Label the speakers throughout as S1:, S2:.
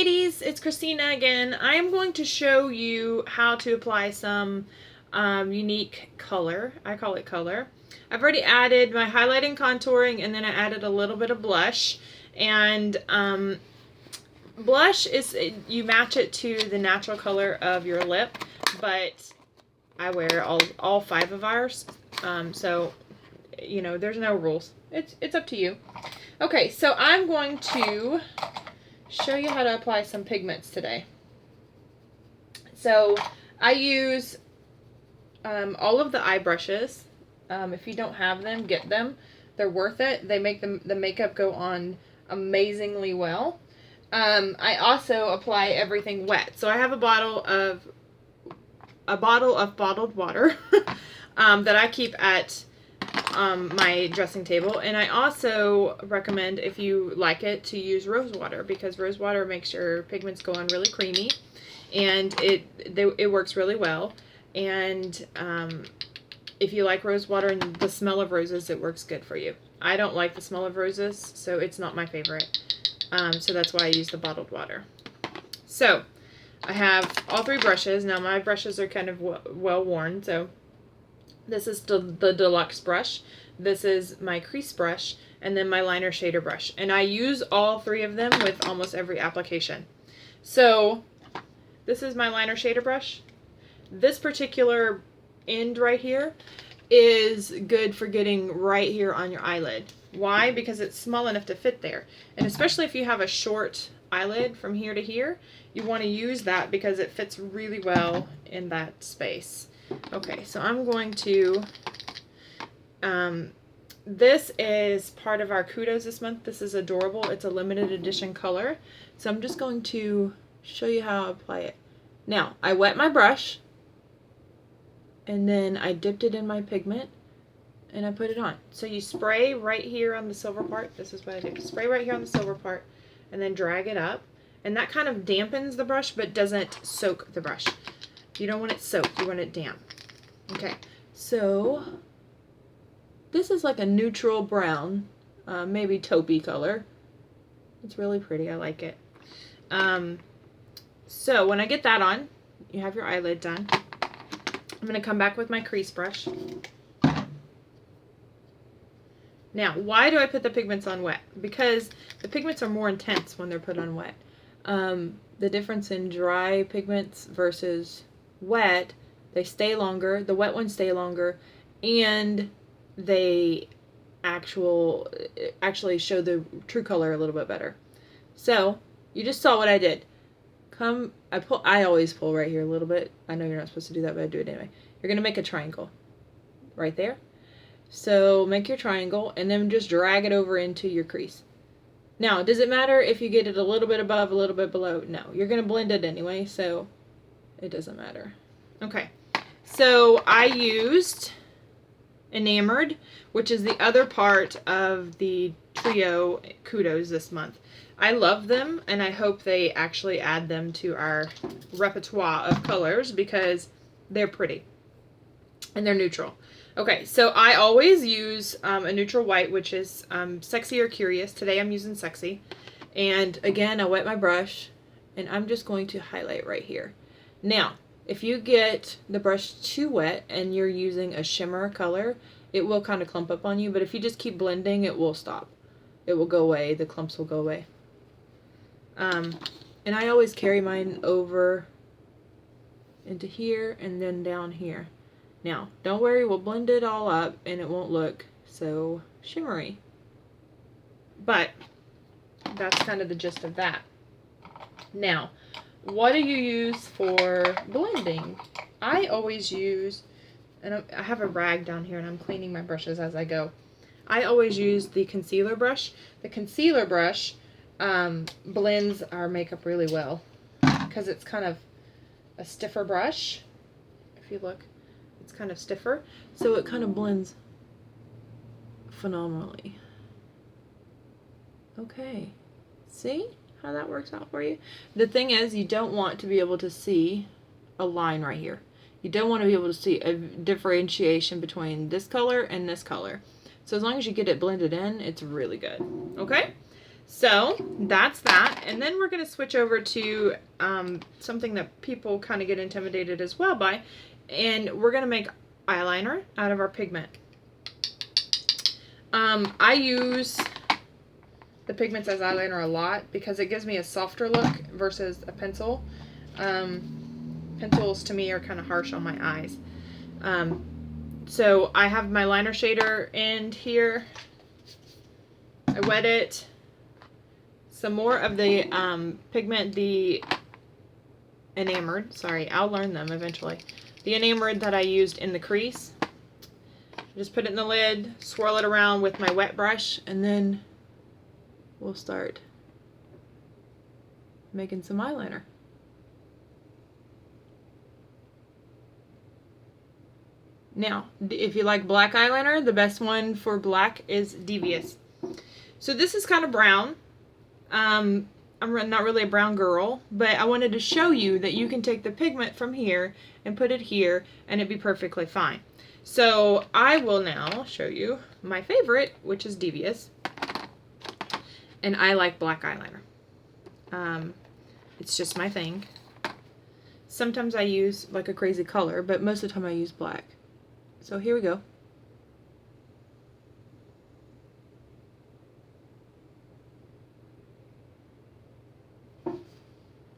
S1: ladies, it's Christina again. I am going to show you how to apply some unique color. I call it color. I've already added my highlight and contouring, and then I added a little bit of blush. And blush is, you match it to the natural color of your lip, but I wear all five of ours. So, you know, there's no rules. It's up to you. Okay, so I'm going to show you how to apply some pigments today. So I use all of the eye brushes. If you don't have them, get them. They're worth it. They make the makeup go on amazingly well. I also apply everything wet. So I have a bottle of bottled water that I keep at my dressing table, and I also recommend, if you like it, to use rose water, because rose water makes your pigments go on really creamy, and it works really well. And if you like rose water and the smell of roses, it works good for you. I don't like the smell of roses, so it's not my favorite. So that's why I use the bottled water. So I have all three brushes. Now my brushes are kind of well worn, so this is the deluxe brush, this is my crease brush, and then my liner shader brush. And I use all three of them with almost every application. So this is my liner shader brush. This particular end right here is good for getting right here on your eyelid. Why? Because it's small enough to fit there. And especially if you have a short eyelid from here to here, you want to use that because it fits really well in that space. Okay, so I'm going to, this is part of our Kudos this month. This is adorable. It's a limited edition color. So I'm just going to show you how I apply it. Now, I wet my brush, and then I dipped it in my pigment, and I put it on. So you spray right here on the silver part. This is what I do. Spray right here on the silver part, and then drag it up. And that kind of dampens the brush, but doesn't soak the brush. You don't want it soaked, you want it damp. Okay, so this is like a neutral brown, maybe taupey color. It's really pretty, I like it. So when I get that on, you have your eyelid done. I'm going to come back with my crease brush. Now, why do I put the pigments on wet? Because the pigments are more intense when they're put on wet. The difference in dry pigments versus wet, they stay longer, the wet ones stay longer, and they actually show the true color a little bit better. So you just saw what I did. I always pull right here a little bit. I know you're not supposed to do that, but I do it anyway. You're going to make a triangle right there. So make your triangle and then just drag it over into your crease. Now, does it matter if you get it a little bit above, a little bit below? No, you're going to blend it anyway, so it doesn't matter. Okay, so I used Enamored, which is the other part of the trio Kudos this month. I love them, and I hope they actually add them to our repertoire of colors because they're pretty and they're neutral. Okay, so I always use a neutral white, which is Sexy or Curious. Today I'm using Sexy. And again, I wet my brush, and I'm just going to highlight right here. Now, if you get the brush too wet and you're using a shimmer color, it will kind of clump up on you, but if you just keep blending, it will stop. It will go away. The clumps will go away. And I always carry mine over into here and then down here. Now, don't worry, we'll blend it all up and it won't look so shimmery. But that's kind of the gist of that. Now, what do you use for blending? I always use, and I have a rag down here and I'm cleaning my brushes as I go. I always use the concealer brush. The concealer brush blends our makeup really well because it's kind of a stiffer brush. If you look, it's kind of stiffer, so it kind of blends phenomenally. Okay, see how that works out for you? The thing is, you don't want to be able to see a line right here. You don't want to be able to see a differentiation between this color and this color. So as long as you get it blended in, it's really good. Okay? So that's that. And then we're going to switch over to something that people kind of get intimidated as well by. And we're going to make eyeliner out of our pigment. I use the pigments as eyeliner a lot because it gives me a softer look versus a pencil. Pencils to me are kind of harsh on my eyes. So I have my liner shader in here. I wet it. Some more of the pigment, the enamored, sorry, I'll learn them eventually. The enamored that I used in the crease. Just put it in the lid, swirl it around with my wet brush, and then we'll start making some eyeliner. Now, if you like black eyeliner, the best one for black is Devious. So this is kind of brown. I'm not really a brown girl, but I wanted to show you that you can take the pigment from here and put it here and it'd be perfectly fine. So I will now show you my favorite, which is Devious. And I like black eyeliner. It's just my thing. Sometimes I use like a crazy color, but most of the time I use black. So here we go.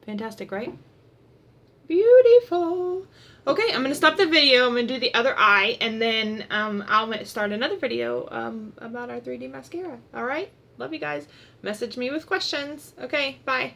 S1: Fantastic, right? Beautiful. Okay, I'm going to stop the video. I'm going to do the other eye, and then I'll start another video about our 3D mascara. All right? Love you guys. Message me with questions. Okay, bye.